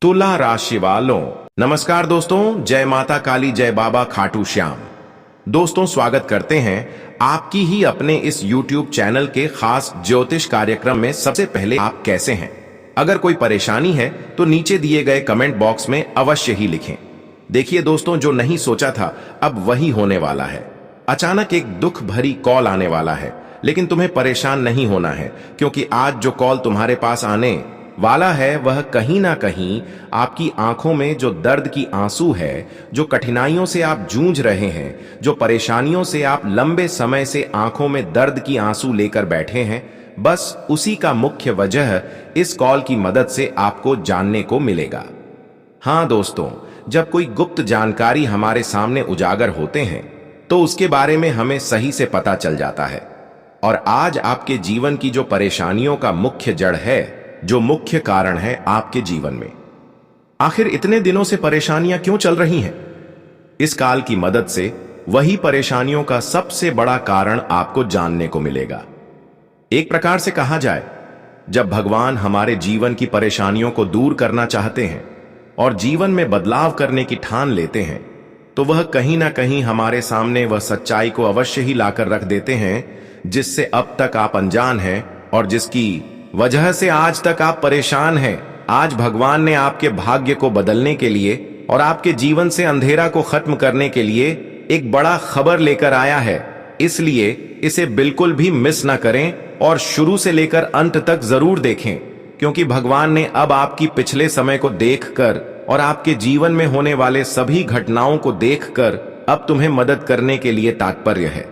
तुला राशि वालों, नमस्कार दोस्तों। जय माता काली, जय बाबा खाटू श्याम। दोस्तों, स्वागत करते हैं आपकी ही अपने इस YouTube चैनल के खास ज्योतिष कार्यक्रम में। सबसे पहले आप कैसे हैं? अगर कोई परेशानी है तो नीचे दिए गए कमेंट बॉक्स में अवश्य ही लिखें। देखिए दोस्तों, जो नहीं सोचा था अब वही होने वाला है। अचानक एक दुख भरी कॉल आने वाला है, लेकिन तुम्हें परेशान नहीं होना है, क्योंकि आज जो कॉल तुम्हारे पास आने वाला है वह कहीं ना कहीं आपकी आंखों में जो दर्द की आंसू है, जो कठिनाइयों से आप जूझ रहे हैं, जो परेशानियों से आप लंबे समय से आंखों में दर्द की आंसू लेकर बैठे हैं, बस उसी का मुख्य वजह इस कॉल की मदद से आपको जानने को मिलेगा। हाँ दोस्तों, जब कोई गुप्त जानकारी हमारे सामने उजागर होते हैं तो उसके बारे में हमें सही से पता चल जाता है। और आज आपके जीवन की जो परेशानियों का मुख्य जड़ है, जो मुख्य कारण है आपके जीवन में, आखिर इतने दिनों से परेशानियां क्यों चल रही हैं? इस काल की मदद से वही परेशानियों का सबसे बड़ा कारण आपको जानने को मिलेगा। एक प्रकार से कहा जाए, जब भगवान हमारे जीवन की परेशानियों को दूर करना चाहते हैं और जीवन में बदलाव करने की ठान लेते हैं, तो वह कहीं ना कहीं हमारे सामने वह सच्चाई को अवश्य ही लाकर रख देते हैं जिससे अब तक आप अनजान हैं और जिसकी वजह से आज तक आप परेशान हैं। आज भगवान ने आपके भाग्य को बदलने के लिए और आपके जीवन से अंधेरा को खत्म करने के लिए एक बड़ा खबर लेकर आया है। इसलिए इसे बिल्कुल भी मिस ना करें और शुरू से लेकर अंत तक जरूर देखें, क्योंकि भगवान ने अब आपकी पिछले समय को देखकर और आपके जीवन में होने वाले सभी घटनाओं को देखकर अब तुम्हें मदद करने के लिए तात्पर्य है।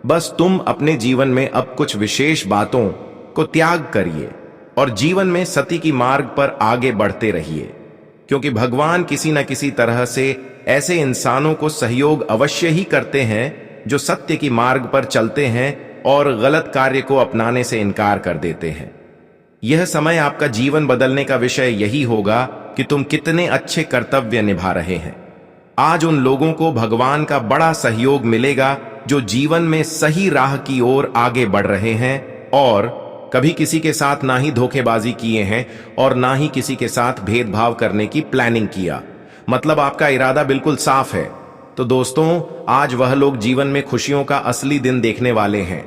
बस तुम अपने जीवन में अब कुछ विशेष बातों को त्याग करिए और जीवन में सत्य की मार्ग पर आगे बढ़ते रहिए, क्योंकि भगवान किसी न किसी तरह से ऐसे इंसानों को सहयोग अवश्य ही करते हैं जो सत्य की मार्ग पर चलते हैं और गलत कार्य को अपनाने से इनकार कर देते हैं। यह समय आपका जीवन बदलने का विषय यही होगा कि तुम कितने अच्छे कर्तव्य निभा रहे हैं। आज उन लोगों को भगवान का बड़ा सहयोग मिलेगा जो जीवन में सही राह की ओर आगे बढ़ रहे हैं और कभी किसी के साथ ना ही धोखेबाजी किए हैं और ना ही किसी के साथ भेदभाव करने की प्लानिंग किया। मतलब आपका इरादा बिल्कुल साफ है। तो दोस्तों, आज वह लोग जीवन में खुशियों का असली दिन देखने वाले हैं।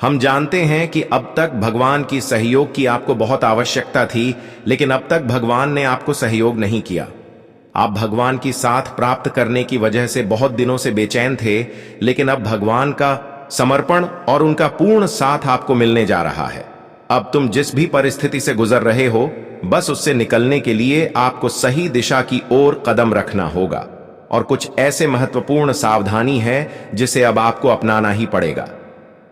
हम जानते हैं कि अब तक भगवान की सहयोग की आपको बहुत आवश्यकता थी, लेकिन अब तक भगवान ने आपको सहयोग नहीं किया। आप भगवान की साथ प्राप्त करने की वजह से बहुत दिनों से बेचैन थे, लेकिन अब भगवान का समर्पण और उनका पूर्ण साथ आपको मिलने जा रहा है। अब तुम जिस भी परिस्थिति से गुजर रहे हो, बस उससे निकलने के लिए आपको सही दिशा की ओर कदम रखना होगा और कुछ ऐसे महत्वपूर्ण सावधानी है जिसे अब आपको अपनाना ही पड़ेगा।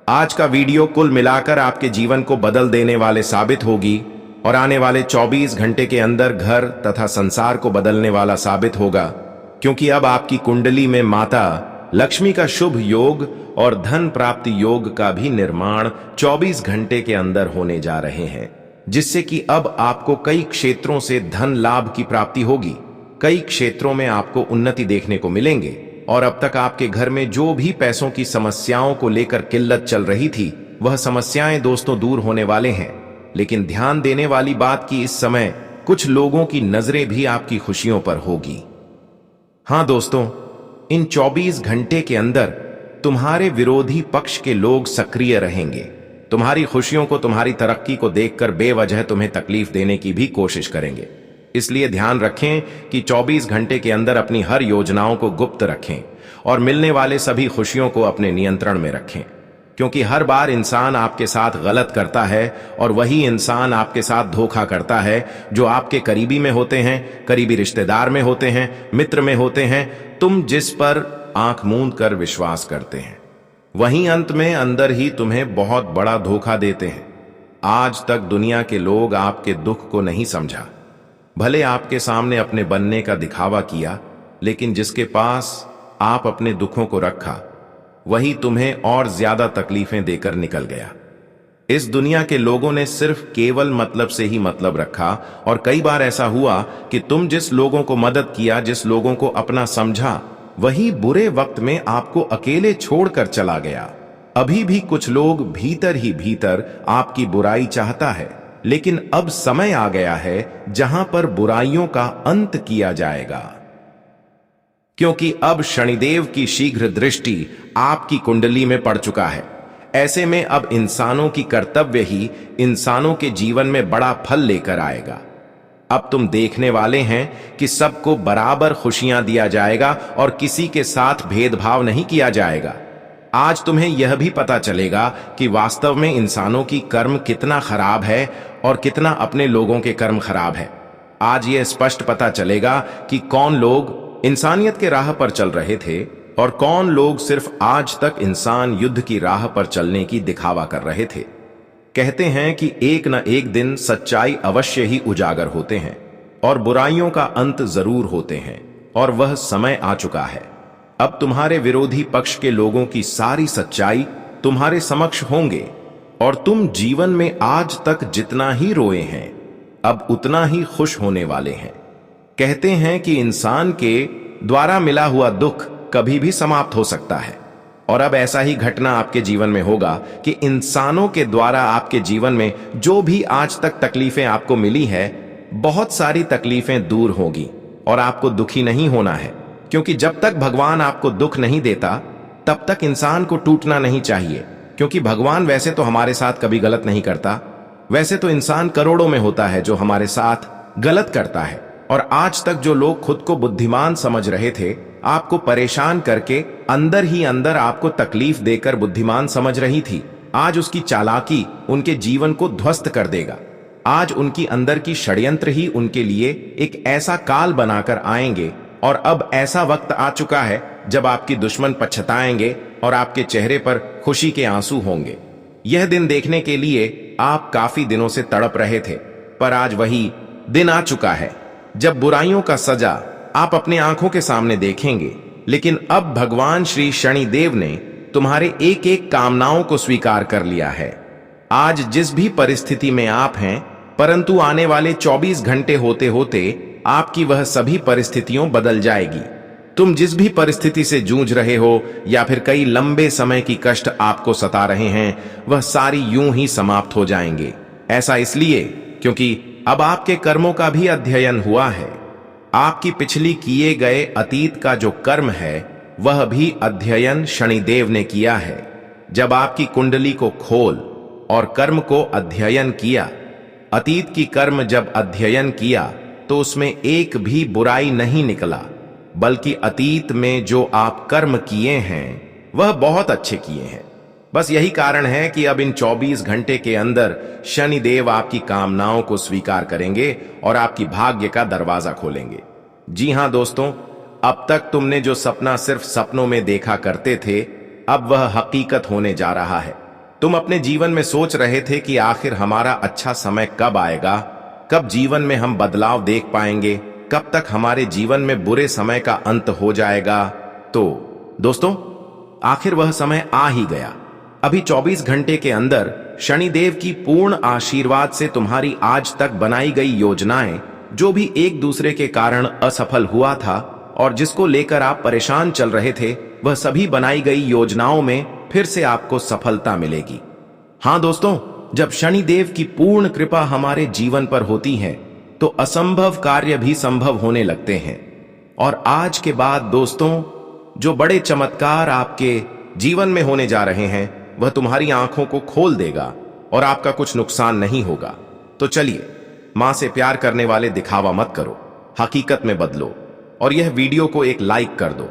आज का वीडियो कुल मिलाकर आपके जीवन को बदल देने वाले साबित होगी और आने वाले 24 घंटे के अंदर घर तथा संसार को बदलने वाला साबित होगा, क्योंकि अब आपकी कुंडली में माता लक्ष्मी का शुभ योग और धन प्राप्ति योग का भी निर्माण 24 घंटे के अंदर होने जा रहे हैं, जिससे कि अब आपको कई क्षेत्रों से धन लाभ की प्राप्ति होगी। कई क्षेत्रों में आपको उन्नति देखने को मिलेंगे और अब तक आपके घर में जो भी पैसों की समस्याओं को लेकर किल्लत चल रही थी, वह समस्याएं दोस्तों दूर होने वाले हैं। लेकिन ध्यान देने वाली बात कि इस समय कुछ लोगों की नजरें भी आपकी खुशियों पर होगी। हाँ दोस्तों, इन 24 घंटे के अंदर तुम्हारे विरोधी पक्ष के लोग सक्रिय रहेंगे। तुम्हारी खुशियों को, तुम्हारी तरक्की को देखकर बेवजह तुम्हें तकलीफ देने की भी कोशिश करेंगे। इसलिए ध्यान रखें कि 24 घंटे के अंदर अपनी हर योजनाओं को गुप्त रखें और मिलने वाले सभी खुशियों को अपने नियंत्रण में रखें, क्योंकि हर बार इंसान आपके साथ गलत करता है और वही इंसान आपके साथ धोखा करता है जो आपके करीबी में होते हैं, करीबी रिश्तेदार में होते हैं, मित्र में होते हैं। तुम जिस पर आंख मूंद कर विश्वास करते हैं, वहीं अंत में अंदर ही तुम्हें बहुत बड़ा धोखा देते हैं। आज तक दुनिया के लोग आपके दुख को नहीं समझा। भले आपके सामने अपने बनने का दिखावा किया, लेकिन जिसके पास आप अपने दुखों को रखा, वही तुम्हें और ज्यादा तकलीफें देकर निकल गया। इस दुनिया के लोगों ने सिर्फ केवल मतलब से ही मतलब रखा और कई बार ऐसा हुआ कि तुम जिस लोगों को मदद किया, जिस लोगों को अपना समझा, वही बुरे वक्त में आपको अकेले छोड़कर चला गया। अभी भी कुछ लोग भीतर ही भीतर आपकी बुराई चाहता है, लेकिन अब समय आ गया है जहां पर बुराइयों का अंत किया जाएगा, क्योंकि अब शनिदेव की शीघ्र दृष्टि आपकी कुंडली में पड़ चुका है। ऐसे में अब इंसानों की कर्तव्य ही इंसानों के जीवन में बड़ा फल लेकर आएगा। अब तुम देखने वाले हैं कि सबको बराबर खुशियां दिया जाएगा और किसी के साथ भेदभाव नहीं किया जाएगा। आज तुम्हें यह भी पता चलेगा कि वास्तव में इंसानों की कर्म कितना खराब है और कितना अपने लोगों के कर्म खराब है। आज यह स्पष्ट पता चलेगा कि कौन लोग इंसानियत के राह पर चल रहे थे और कौन लोग सिर्फ आज तक इंसान युद्ध की राह पर चलने की दिखावा कर रहे थे। कहते हैं कि एक न एक दिन सच्चाई अवश्य ही उजागर होते हैं और बुराइयों का अंत जरूर होते हैं, और वह समय आ चुका है। अब तुम्हारे विरोधी पक्ष के लोगों की सारी सच्चाई तुम्हारे समक्ष होंगे और तुम जीवन में आज तक जितना ही रोए हैं अब उतना ही खुश होने वाले हैं। कहते हैं कि इंसान के द्वारा मिला हुआ दुख कभी भी समाप्त हो सकता है, और अब ऐसा ही घटना आपके जीवन में होगा कि इंसानों के द्वारा आपके जीवन में जो भी आज तक तकलीफें आपको मिली है, बहुत सारी तकलीफें दूर होगी और आपको दुखी नहीं होना है। क्योंकि जब तक भगवान आपको दुख नहीं देता तब तक इंसान को टूटना नहीं चाहिए, क्योंकि भगवान वैसे तो हमारे साथ कभी गलत नहीं करता। वैसे तो इंसान करोड़ों में होता है जो हमारे साथ गलत करता है, और आज तक जो लोग खुद को बुद्धिमान समझ रहे थे, आपको परेशान करके अंदर ही अंदर आपको तकलीफ देकर बुद्धिमान समझ रही थी, आज उसकी चालाकी उनके जीवन को ध्वस्त कर देगा। आज उनकी अंदर की षड्यंत्र ही उनके लिए एक ऐसा काल बनाकर आएंगे, और अब ऐसा वक्त आ चुका है जब आपकी दुश्मन पछताएंगे और आपके चेहरे पर खुशी के आंसू होंगे। यह दिन देखने के लिए आप काफी दिनों से तड़प रहे थे, पर आज वही दिन आ चुका है जब बुराइयों का सजा आप अपने आंखों के सामने देखेंगे। लेकिन अब भगवान श्री शनिदेव ने तुम्हारे एक एक कामनाओं को स्वीकार कर लिया है। आज जिस भी परिस्थिति में आप हैं, परंतु आने वाले 24 घंटे होते होते आपकी वह सभी परिस्थितियों बदल जाएगी। तुम जिस भी परिस्थिति से जूझ रहे हो या फिर कई लंबे समय की कष्ट आपको सता रहे हैं, वह सारी यूं ही समाप्त हो जाएंगे। ऐसा इसलिए क्योंकि अब आपके कर्मों का भी अध्ययन हुआ है। आपकी पिछली किए गए अतीत का जो कर्म है वह भी अध्ययन शनिदेव ने किया है। जब आपकी कुंडली को खोल और कर्म को अध्ययन किया, अतीत की कर्म जब अध्ययन किया तो उसमें एक भी बुराई नहीं निकला, बल्कि अतीत में जो आप कर्म किए हैं वह बहुत अच्छे किए हैं। बस यही कारण है कि अब इन 24 घंटे के अंदर शनिदेव आपकी कामनाओं को स्वीकार करेंगे और आपकी भाग्य का दरवाजा खोलेंगे। जी हां दोस्तों, अब तक तुमने जो सपना सिर्फ सपनों में देखा करते थे, अब वह हकीकत होने जा रहा है। तुम अपने जीवन में सोच रहे थे कि आखिर हमारा अच्छा समय कब आएगा, कब जीवन में हम बदलाव देख पाएंगे, कब तक हमारे जीवन में बुरे समय का अंत हो जाएगा। तो दोस्तों, आखिर वह समय आ ही गया। अभी 24 घंटे के अंदर शनिदेव की पूर्ण आशीर्वाद से तुम्हारी आज तक बनाई गई योजनाएं, जो भी एक दूसरे के कारण असफल हुआ था और जिसको लेकर आप परेशान चल रहे थे, वह सभी बनाई गई योजनाओं में फिर से आपको सफलता मिलेगी। हां दोस्तों, जब शनिदेव की पूर्ण कृपा हमारे जीवन पर होती है तो असंभव कार्य भी संभव होने लगते हैं। और आज के बाद दोस्तों, जो बड़े चमत्कार आपके जीवन में होने जा रहे हैं वह तुम्हारी आंखों को खोल देगा और आपका कुछ नुकसान नहीं होगा। तो चलिए, मां से प्यार करने वाले दिखावा मत करो, हकीकत में बदलो और यह वीडियो को एक लाइक कर दो।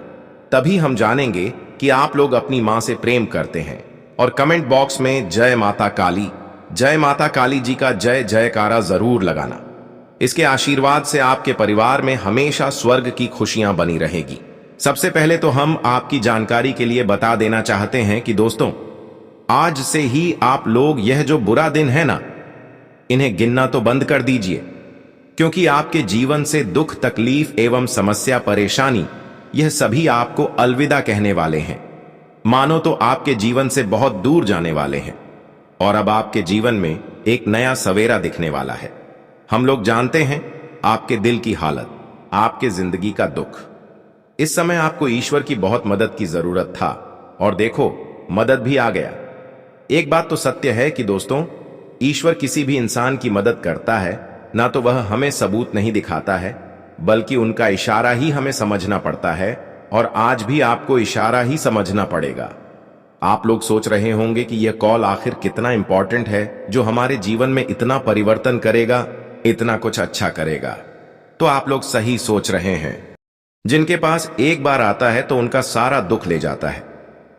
तभी हम जानेंगे कि आप लोग अपनी मां से प्रेम करते हैं। और कमेंट बॉक्स में जय माता काली जी का जय जयकारा जरूर लगाना। इसके आशीर्वाद से आपके परिवार में हमेशा स्वर्ग की खुशियां बनी रहेगी। सबसे पहले तो हम आपकी जानकारी के लिए बता देना चाहते हैं कि दोस्तों, आज से ही आप लोग यह जो बुरा दिन है ना, इन्हें गिनना तो बंद कर दीजिए, क्योंकि आपके जीवन से दुख, तकलीफ एवं समस्या, परेशानी, यह सभी आपको अलविदा कहने वाले हैं। मानो तो आपके जीवन से बहुत दूर जाने वाले हैं और अब आपके जीवन में एक नया सवेरा दिखने वाला है। हम लोग जानते हैं आपके दिल की हालत, आपके जिंदगी का दुख। इस समय आपको ईश्वर की बहुत मदद की जरूरत था और देखो, मदद भी आ गया। एक बात तो सत्य है कि दोस्तों, ईश्वर किसी भी इंसान की मदद करता है ना तो वह हमें सबूत नहीं दिखाता है, बल्कि उनका इशारा ही हमें समझना पड़ता है, और आज भी आपको इशारा ही समझना पड़ेगा। आप लोग सोच रहे होंगे कि यह कॉल आखिर कितना इंपॉर्टेंट है, जो हमारे जीवन में इतना परिवर्तन करेगा, इतना कुछ अच्छा करेगा। तो आप लोग सही सोच रहे हैं। जिनके पास एक बार आता है तो उनका सारा दुख ले जाता है,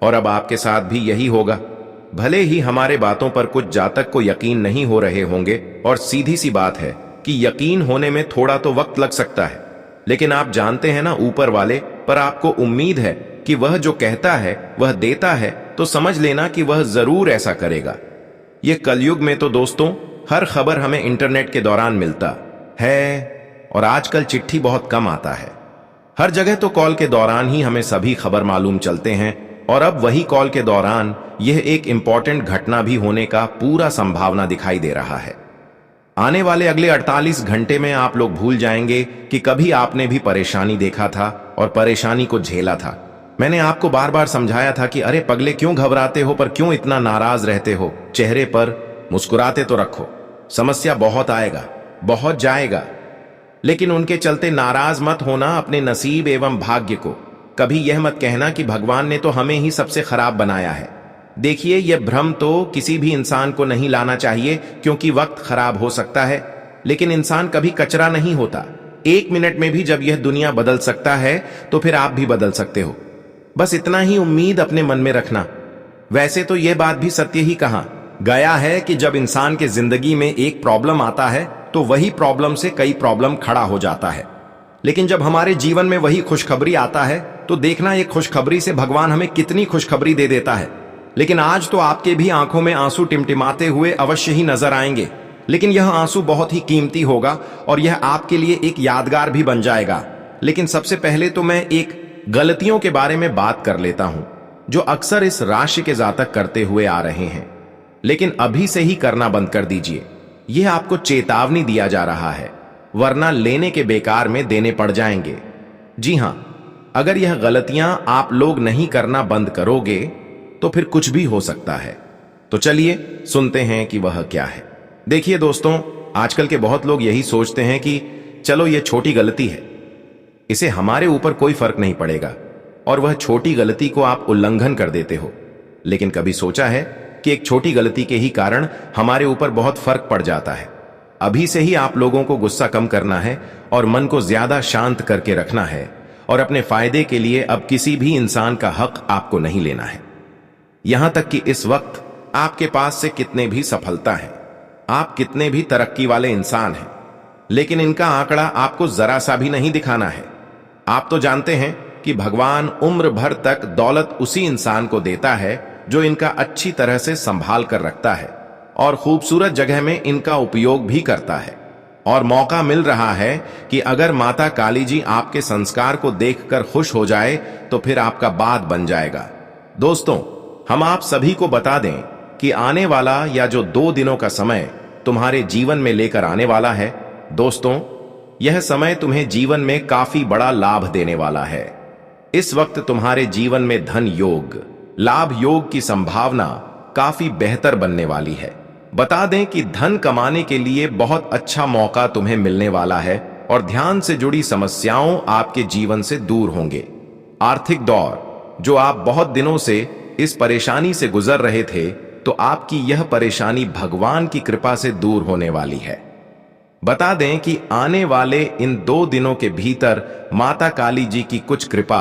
और अब आपके साथ भी यही होगा। भले ही हमारे बातों पर कुछ जातक को यकीन नहीं हो रहे होंगे, और सीधी सी बात है कि यकीन होने में थोड़ा तो वक्त लग सकता है, लेकिन आप जानते हैं ना ऊपर वाले पर आपको उम्मीद है कि वह जो कहता है वह देता है, तो समझ लेना कि वह जरूर ऐसा करेगा। यह कलयुग में तो दोस्तों हर खबर हमें इंटरनेट के दौरान मिलता है, और आजकल चिट्ठी बहुत कम आता है। हर जगह तो कॉल के दौरान ही हमें सभी खबर मालूम चलते हैं, और अब वही कॉल के दौरान यह एक इंपॉर्टेंट घटना भी होने का पूरा संभावना दिखाई दे रहा है। आने वाले अगले 48 घंटे में आप लोग भूल जाएंगे कि कभी आपने भी परेशानी देखा था और परेशानी को झेला था। मैंने आपको बार बार समझाया था कि अरे पगले क्यों घबराते हो, पर क्यों इतना नाराज रहते हो, चेहरे पर मुस्कुराते तो रखो। समस्या बहुत आएगा, बहुत जाएगा, लेकिन उनके चलते नाराज मत होना अपने नसीब एवं भाग्य को। कभी यह मत कहना कि भगवान ने तो हमें ही सबसे खराब बनाया है। देखिए, यह भ्रम तो किसी भी इंसान को नहीं लाना चाहिए, क्योंकि वक्त खराब हो सकता है, लेकिन इंसान कभी कचरा नहीं होता। 1 मिनट में भी जब यह दुनिया बदल सकता है तो फिर आप भी बदल सकते हो। बस इतना ही उम्मीद अपने मन में रखना। वैसे तो यह बात भी सत्य ही कहा गया है कि जब इंसान के जिंदगी में एक प्रॉब्लम आता है तो वही प्रॉब्लम से कई प्रॉब्लम खड़ा हो जाता है, लेकिन जब हमारे जीवन में वही खुशखबरी आता है तो देखना एक खुशखबरी से भगवान हमें कितनी खुशखबरी दे देता है। लेकिन आज तो आपके भी आंखों में आंसू टिमटिमाते हुए अवश्य ही नजर आएंगे, लेकिन यह आंसू बहुत ही कीमती होगा और यह आपके लिए एक यादगार भी बन जाएगा। लेकिन सबसे पहले तो मैं एक गलतियों के बारे में बात कर लेता हूं, जो अक्सर इस राशि के जातक करते हुए आ रहे हैं, लेकिन अभी से ही करना बंद कर दीजिए। यह आपको चेतावनी दिया जा रहा है, वरना लेने के बेकार में देने पड़ जाएंगे। जी हां, अगर यह गलतियां आप लोग नहीं करना बंद करोगे तो फिर कुछ भी हो सकता है। तो चलिए सुनते हैं कि वह क्या है। देखिए दोस्तों, आजकल के बहुत लोग यही सोचते हैं कि चलो यह छोटी गलती है, इसे हमारे ऊपर कोई फर्क नहीं पड़ेगा, और वह छोटी गलती को आप उल्लंघन कर देते हो। लेकिन कभी सोचा है कि एक छोटी गलती के ही कारण हमारे ऊपर बहुत फर्क पड़ जाता है। अभी से ही आप लोगों को गुस्सा कम करना है और मन को ज्यादा शांत करके रखना है, और अपने फायदे के लिए अब किसी भी इंसान का हक आपको नहीं लेना है। यहां तक कि इस वक्त आपके पास से कितने भी सफलता है, आप कितने भी तरक्की वाले इंसान हैं, लेकिन इनका आंकड़ा आपको जरा सा भी नहीं दिखाना है। आप तो जानते हैं कि भगवान उम्र भर तक दौलत उसी इंसान को देता है जो इनका अच्छी तरह से संभाल कर रखता है और खूबसूरत जगह में इनका उपयोग भी करता है। और मौका मिल रहा है कि अगर माता काली जी आपके संस्कार को देखकर खुश हो जाए तो फिर आपका बात बन जाएगा। दोस्तों, हम आप सभी को बता दें कि आने वाला या जो 2 दिनों का समय तुम्हारे जीवन में लेकर आने वाला है, दोस्तों, यह समय तुम्हें जीवन में काफी बड़ा लाभ देने वाला है। इस वक्त तुम्हारे जीवन में धन योग, लाभ योग की संभावना काफी बेहतर बनने वाली है। बता दें कि धन कमाने के लिए बहुत अच्छा मौका तुम्हें मिलने वाला है, और ध्यान से जुड़ी समस्याओं आपके जीवन से दूर होंगे। आर्थिक दौर, जो आप बहुत दिनों से इस परेशानी से गुजर रहे थे, तो आपकी यह परेशानी भगवान की कृपा से दूर होने वाली है। बता दें कि आने वाले इन 2 दिनों के भीतर माता काली जी की कुछ कृपा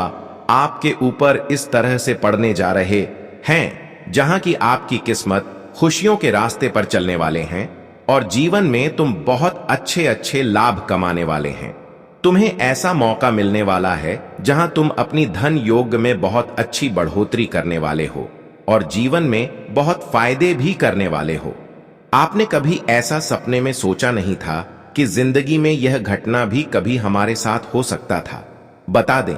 आपके ऊपर इस तरह से पड़ने जा रहे हैं, जहां की आपकी किस्मत खुशियों के रास्ते पर चलने वाले हैं, और जीवन में तुम बहुत अच्छे अच्छे लाभ कमाने वाले हैं। तुम्हें ऐसा मौका मिलने वाला है जहां तुम अपनी धन योग में बहुत अच्छी बढ़ोतरी करने वाले हो और जीवन में बहुत फायदे भी करने वाले हो। आपने कभी ऐसा सपने में सोचा नहीं था कि जिंदगी में यह घटना भी कभी हमारे साथ हो सकता था। बता दें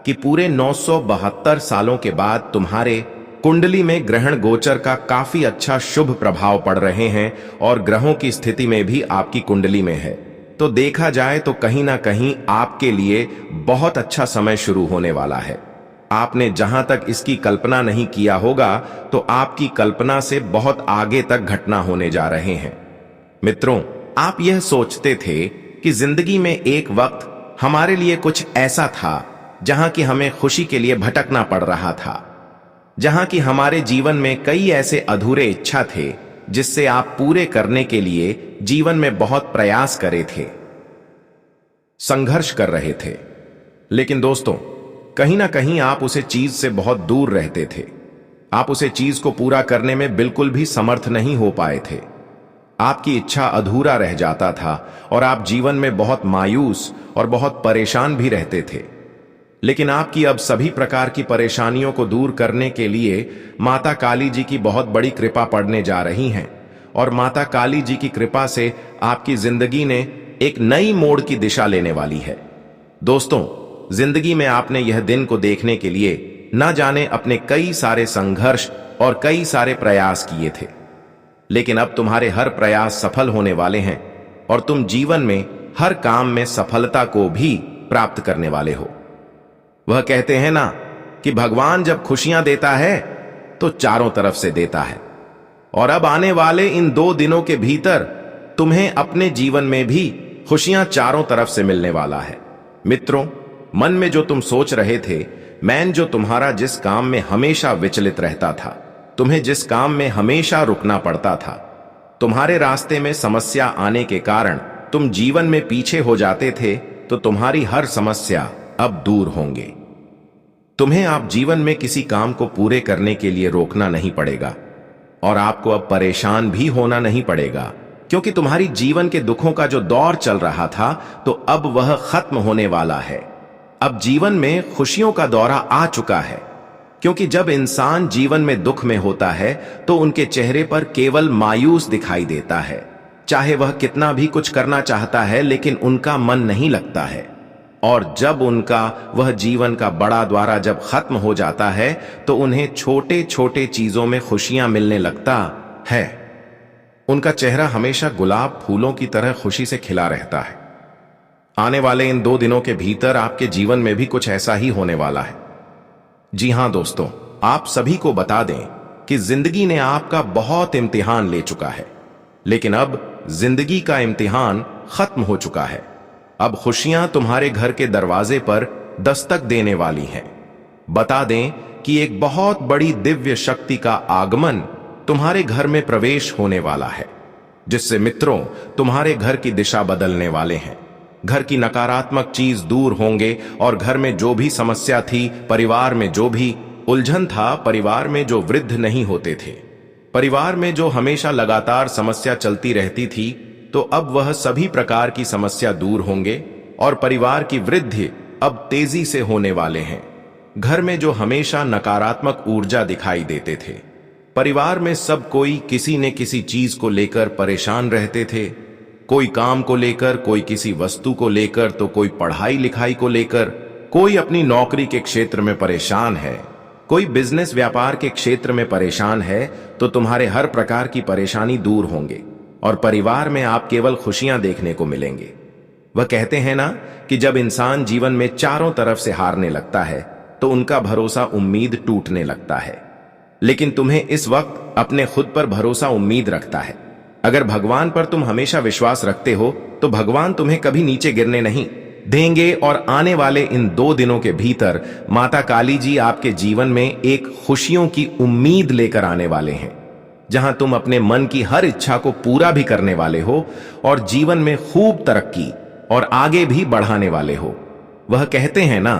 कि पूरे 972 सालों के बाद तुम्हारे कुंडली में ग्रहण गोचर का काफी अच्छा शुभ प्रभाव पड़ रहे हैं, और ग्रहों की स्थिति में भी आपकी कुंडली में है। तो देखा जाए तो कहीं ना कहीं आपके लिए बहुत अच्छा समय शुरू होने वाला है। आपने जहां तक इसकी कल्पना नहीं किया होगा, तो आपकी कल्पना से बहुत आगे तक घटना होने जा रहे हैं। मित्रों, आप यह सोचते थे कि जिंदगी में एक वक्त हमारे लिए कुछ ऐसा था जहां कि हमें खुशी के लिए भटकना पड़ रहा था, जहां कि हमारे जीवन में कई ऐसे अधूरे इच्छा थे जिससे आप पूरे करने के लिए जीवन में बहुत प्रयास करे थे, संघर्ष कर रहे थे। लेकिन दोस्तों, कहीं ना कहीं आप उसे चीज से बहुत दूर रहते थे। आप उसे चीज को पूरा करने में बिल्कुल भी समर्थ नहीं हो पाए थे। आपकी इच्छा अधूरा रह जाता था और आप जीवन में बहुत मायूस और बहुत परेशान भी रहते थे। लेकिन आपकी अब सभी प्रकार की परेशानियों को दूर करने के लिए माता काली जी की बहुत बड़ी कृपा पड़ने जा रही हैं, और माता काली जी की कृपा से आपकी जिंदगी ने एक नई मोड़ की दिशा लेने वाली है। दोस्तों, जिंदगी में आपने यह दिन को देखने के लिए न जाने अपने कई सारे संघर्ष और कई सारे प्रयास किए थे, लेकिन अब तुम्हारे हर प्रयास सफल होने वाले हैं और तुम जीवन में हर काम में सफलता को भी प्राप्त करने वाले हो। वह कहते हैं ना कि भगवान जब खुशियां देता है तो चारों तरफ से देता है, और अब आने वाले इन 2 दिनों के भीतर तुम्हें अपने जीवन में भी खुशियां चारों तरफ से मिलने वाला है। मित्रों, मन में जो तुम सोच रहे थे, मैन जो तुम्हारा जिस काम में हमेशा विचलित रहता था, तुम्हें जिस काम में हमेशा रुकना पड़ता था, तुम्हारे रास्ते में समस्या आने के कारण तुम जीवन में पीछे हो जाते थे, तो तुम्हारी हर समस्या अब दूर होंगे। तुम्हें आप जीवन में किसी काम को पूरे करने के लिए रोकना नहीं पड़ेगा, और आपको अब परेशान भी होना नहीं पड़ेगा, क्योंकि तुम्हारी जीवन के दुखों का जो दौर चल रहा था, तो अब वह खत्म होने वाला है। अब जीवन में खुशियों का दौरा आ चुका है, क्योंकि जब इंसान जीवन में दुख में होता है तो उनके चेहरे पर केवल मायूस दिखाई देता है। चाहे वह कितना भी कुछ करना चाहता है, लेकिन उनका मन नहीं लगता है। और जब उनका वह जीवन का बड़ा द्वारा जब खत्म हो जाता है, तो उन्हें छोटे छोटे चीजों में खुशियां मिलने लगता है। उनका चेहरा हमेशा गुलाब फूलों की तरह खुशी से खिला रहता है। आने वाले इन 2 दिनों के भीतर आपके जीवन में भी कुछ ऐसा ही होने वाला है। जी हां दोस्तों, आप सभी को बता दें कि जिंदगी ने आपका बहुत इम्तिहान ले चुका है, लेकिन अब जिंदगी का इम्तिहान खत्म हो चुका है। अब खुशियां तुम्हारे घर के दरवाजे पर दस्तक देने वाली हैं। बता दें कि एक बहुत बड़ी दिव्य शक्ति का आगमन तुम्हारे घर में प्रवेश होने वाला है, जिससे मित्रों तुम्हारे घर की दिशा बदलने वाले हैं। घर की नकारात्मक चीज दूर होंगे, और घर में जो भी समस्या थी, परिवार में जो भी उलझन था, परिवार में जो वृद्ध नहीं होते थे, परिवार में जो हमेशा लगातार समस्या चलती रहती थी, तो अब वह सभी प्रकार की समस्या दूर होंगे, और परिवार की वृद्धि अब तेजी से होने वाले हैं। घर में जो हमेशा नकारात्मक ऊर्जा दिखाई देते थे, परिवार में सब कोई किसी न किसी चीज को लेकर परेशान रहते थे। कोई काम को लेकर, कोई किसी वस्तु को लेकर, तो कोई पढ़ाई लिखाई को लेकर, कोई अपनी नौकरी के क्षेत्र में परेशान है, कोई बिजनेस व्यापार के क्षेत्र में परेशान है। तो तुम्हारे हर प्रकार की परेशानी दूर होंगे, और परिवार में आप केवल खुशियां देखने को मिलेंगे। वह कहते हैं ना कि जब इंसान जीवन में चारों तरफ से हारने लगता है, तो उनका भरोसा उम्मीद टूटने लगता है। लेकिन तुम्हें इस वक्त अपने खुद पर भरोसा उम्मीद रखता है। अगर भगवान पर तुम हमेशा विश्वास रखते हो, तो भगवान तुम्हें कभी नीचे गिरने नहीं देंगे। और आने वाले इन 2 दिनों के भीतर माता काली जी आपके जीवन में एक खुशियों की उम्मीद लेकर आने वाले हैं, जहां तुम अपने मन की हर इच्छा को पूरा भी करने वाले हो, और जीवन में खूब तरक्की और आगे भी बढ़ाने वाले हो। वह कहते हैं ना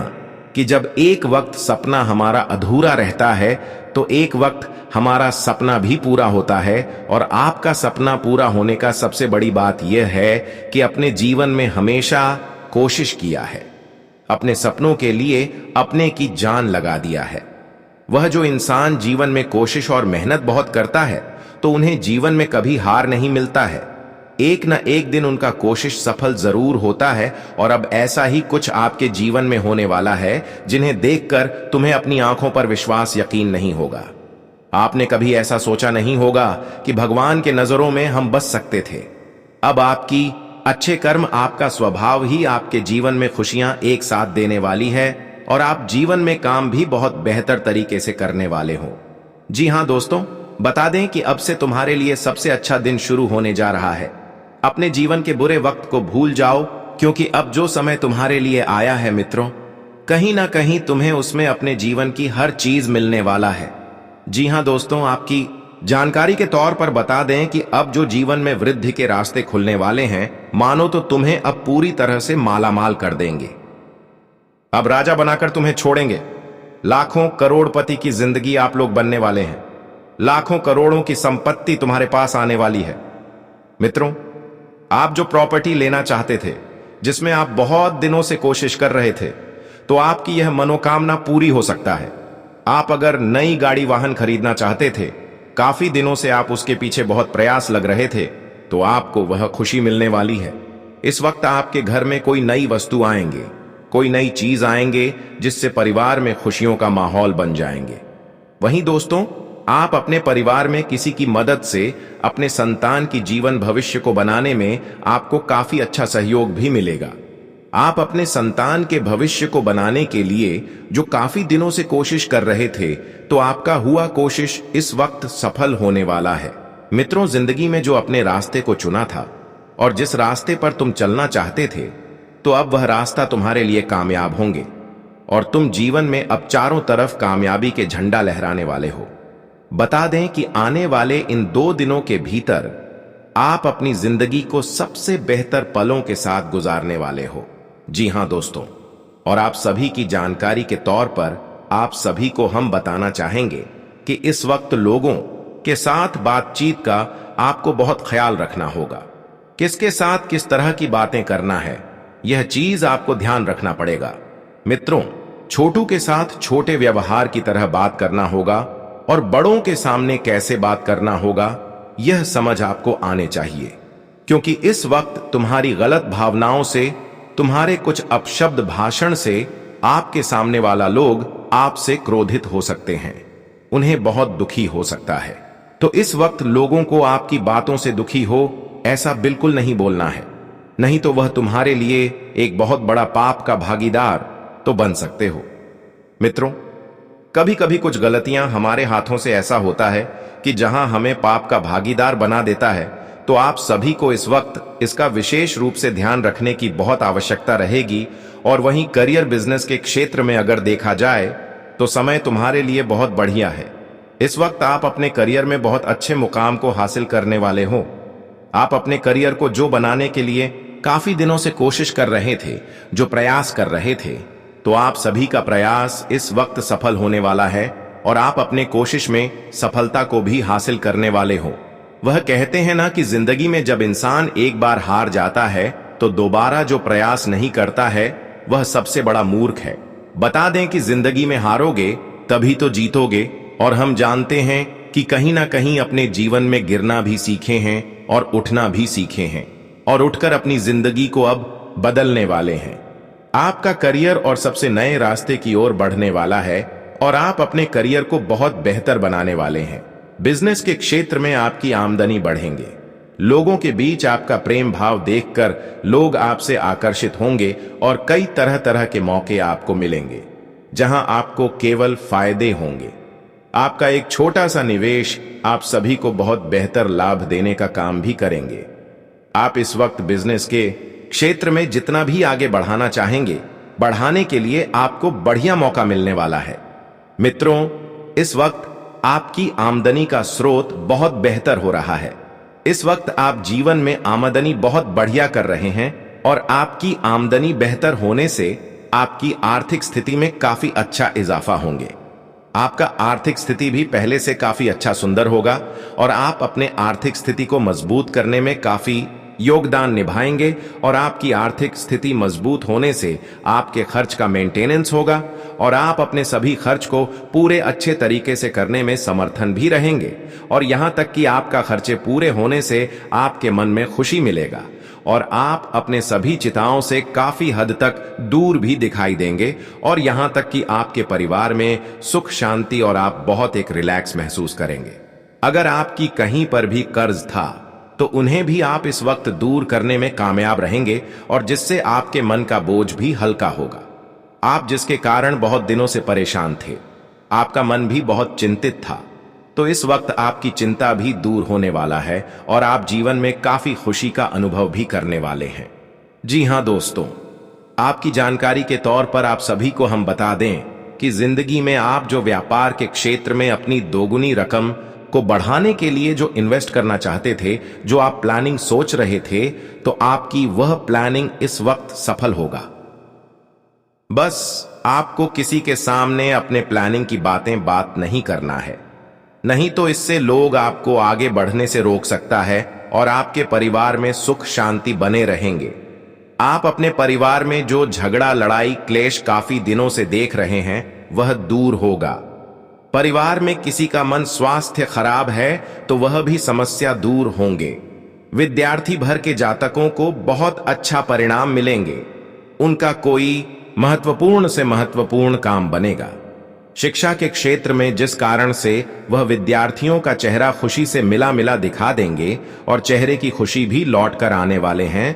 कि जब एक वक्त सपना हमारा अधूरा रहता है, तो एक वक्त हमारा सपना भी पूरा होता है। और आपका सपना पूरा होने का सबसे बड़ी बात यह है कि अपने जीवन में हमेशा कोशिश किया है, अपने सपनों के लिए अपने की जान लगा दिया है। वह जो इंसान जीवन में कोशिश और मेहनत बहुत करता है, तो उन्हें जीवन में कभी हार नहीं मिलता है। एक न एक दिन उनका कोशिश सफल जरूर होता है। और अब ऐसा ही कुछ आपके जीवन में होने वाला है, जिन्हें देखकर तुम्हें अपनी आंखों पर विश्वास यकीन नहीं होगा। आपने कभी ऐसा सोचा नहीं होगा कि भगवान के नजरों में हम बस सकते थे। अब अच्छे कर्म, आपका स्वभाव ही आपके जीवन में खुशियां एक साथ देने वाली है, और आप जीवन में काम भी बहुत बेहतर तरीके से करने वाले हो। जी हाँ दोस्तों, बता दें कि अब से तुम्हारे लिए सबसे अच्छा दिन शुरू होने जा रहा है। अपने जीवन के बुरे वक्त को भूल जाओ, क्योंकि अब जो समय तुम्हारे लिए आया है मित्रों, कहीं ना कहीं तुम्हें उसमें अपने जीवन की हर चीज मिलने वाला है। जी हाँ दोस्तों, आपकी जानकारी के तौर पर बता दें कि अब जो जीवन में वृद्धि के रास्ते खुलने वाले हैं, मानो तो तुम्हें अब पूरी तरह से मालामाल कर देंगे। अब राजा बनाकर तुम्हें छोड़ेंगे। लाखों करोड़पति की जिंदगी आप लोग बनने वाले हैं। लाखों करोड़ों की संपत्ति तुम्हारे पास आने वाली है। मित्रों, आप जो प्रॉपर्टी लेना चाहते थे, जिसमें आप बहुत दिनों से कोशिश कर रहे थे, तो आपकी यह मनोकामना पूरी हो सकता है। आप अगर नई गाड़ी वाहन खरीदना चाहते थे, काफी दिनों से आप उसके पीछे बहुत प्रयास लग रहे थे, तो आपको वह खुशी मिलने वाली है। इस वक्त आपके घर में कोई नई वस्तु आएंगे, कोई नई चीज आएंगे, जिससे परिवार में खुशियों का माहौल बन जाएंगे। वहीं दोस्तों, आप अपने परिवार में किसी की मदद से अपने संतान की जीवन भविष्य को बनाने में आपको काफी अच्छा सहयोग भी मिलेगा। आप अपने संतान के भविष्य को बनाने के लिए जो काफी दिनों से कोशिश कर रहे थे, तो आपका हुआ कोशिश इस वक्त सफल होने वाला है। मित्रों, जिंदगी में जो अपने रास्ते को चुना था और जिस रास्ते पर तुम चलना चाहते थे, तो अब वह रास्ता तुम्हारे लिए कामयाब होंगे और तुम जीवन में अब चारों तरफ कामयाबी के झंडा लहराने वाले हो। बता दें कि आने वाले इन 2 दिनों के भीतर आप अपनी जिंदगी को सबसे बेहतर पलों के साथ गुजारने वाले हो। जी हां दोस्तों, और आप सभी की जानकारी के तौर पर आप सभी को हम बताना चाहेंगे कि इस वक्त लोगों के साथ बातचीत का आपको बहुत ख्याल रखना होगा। किसके साथ किस तरह की बातें करना है, यह चीज आपको ध्यान रखना पड़ेगा। मित्रों, छोटू के साथ छोटे व्यवहार की तरह बात करना होगा और बड़ों के सामने कैसे बात करना होगा, यह समझ आपको आने चाहिए, क्योंकि इस वक्त तुम्हारी गलत भावनाओं से, तुम्हारे कुछ अपशब्द भाषण से आपके सामने वाला लोग आपसे क्रोधित हो सकते हैं, उन्हें बहुत दुखी हो सकता है। तो इस वक्त लोगों को आपकी बातों से दुखी हो ऐसा बिल्कुल नहीं बोलना है, नहीं तो वह तुम्हारे लिए एक बहुत बड़ा पाप का भागीदार तो बन सकते हो। मित्रों, कभी कभी कुछ गलतियां हमारे हाथों से ऐसा होता है कि जहां हमें पाप का भागीदार बना देता है, तो आप सभी को इस वक्त इसका विशेष रूप से ध्यान रखने की बहुत आवश्यकता रहेगी। और वहीं करियर बिजनेस के क्षेत्र में अगर देखा जाए तो समय तुम्हारे लिए बहुत बढ़िया है। इस वक्त आप अपने करियर में बहुत अच्छे मुकाम को हासिल करने वाले हो। आप अपने करियर को जो बनाने के लिए काफी दिनों से कोशिश कर रहे थे, जो प्रयास कर रहे थे, तो आप सभी का प्रयास इस वक्त सफल होने वाला है और आप अपने कोशिश में सफलता को भी हासिल करने वाले हो। वह कहते हैं ना कि जिंदगी में जब इंसान एक बार हार जाता है, तो दोबारा जो प्रयास नहीं करता है वह सबसे बड़ा मूर्ख है। बता दें कि जिंदगी में हारोगे तभी तो जीतोगे, और हम जानते हैं कि कहीं ना कहीं अपने जीवन में गिरना भी सीखे हैं और उठना भी सीखे हैं, और उठकर अपनी जिंदगी को अब बदलने वाले हैं। आपका करियर और सबसे नए रास्ते की ओर बढ़ने वाला है और आप अपने करियर को बहुत बेहतर बनाने वाले हैं। बिजनेस के क्षेत्र में आपकी आमदनी बढ़ेंगे। लोगों के बीच आपका प्रेम भाव देखकर लोग आपसे आकर्षित होंगे और कई तरह तरह के मौके आपको मिलेंगे, जहां आपको केवल फायदे होंगे। आपका एक छोटा सा निवेश आप सभी को बहुत बेहतर लाभ देने का काम भी करेंगे। आप इस वक्त बिजनेस के क्षेत्र में जितना भी आगे बढ़ाना चाहेंगे, बढ़ाने के लिए आपको बढ़िया मौका मिलने वाला है। मित्रों, इस वक्त आपकी आमदनी का स्रोत बहुत बेहतर हो रहा है। इस वक्त आप जीवन में आमदनी बहुत बढ़िया कर रहे हैं और आपकी आमदनी बेहतर होने से आपकी आर्थिक स्थिति में काफी अच्छा इजाफा होंगे। आपका आर्थिक स्थिति भी पहले से काफी अच्छा सुंदर होगा और आप अपने आर्थिक स्थिति को मजबूत करने में काफी योगदान निभाएंगे, और आपकी आर्थिक स्थिति मजबूत होने से आपके खर्च का मेंटेनेंस होगा और आप अपने सभी खर्च को पूरे अच्छे तरीके से करने में समर्थन भी रहेंगे। और यहां तक कि आपका खर्चे पूरे होने से आपके मन में खुशी मिलेगा और आप अपने सभी चिंताओं से काफी हद तक दूर भी दिखाई देंगे, और यहां तक कि आपके परिवार में सुख शांति और आप बहुत एक रिलैक्स महसूस करेंगे। अगर आपकी कहीं पर भी कर्ज था तो उन्हें भी आप इस वक्त दूर करने में कामयाब रहेंगे, और जिससे आपके मन का बोझ भी हल्का होगा। आप जिसके कारण बहुत दिनों से परेशान थे। आपका मन भी बहुत चिंतित था। तो इस वक्त आपकी चिंता भी दूर होने वाला है और आप जीवन में काफी खुशी का अनुभव भी करने वाले हैं। जी हां दोस्तों, आपकी जानकारी के तौर पर आप सभी को हम बता दें कि जिंदगी में आप जो व्यापार के क्षेत्र में अपनी दोगुनी रकम को बढ़ाने के लिए जो इन्वेस्ट करना चाहते थे, जो आप प्लानिंग सोच रहे थे, तो आपकी वह प्लानिंग इस वक्त सफल होगा। बस आपको किसी के सामने अपने प्लानिंग की बात नहीं करना है, नहीं तो इससे लोग आपको आगे बढ़ने से रोक सकता है और आपके परिवार में सुख शांति बने रहेंगे। आप अपने परिवार में जो झगड़ा लड़ाई क्लेश काफी दिनों से देख रहे हैं, वह दूर होगा। परिवार में किसी का मन स्वास्थ्य खराब है तो वह भी समस्या दूर होंगे। विद्यार्थी भर के जातकों को बहुत अच्छा परिणाम मिलेंगे। उनका कोई महत्वपूर्ण से महत्वपूर्ण काम बनेगा। शिक्षा के क्षेत्र में जिस कारण से वह विद्यार्थियों का चेहरा खुशी से मिला मिला दिखा देंगे और चेहरे की खुशी भी लौट कर आने वाले हैं,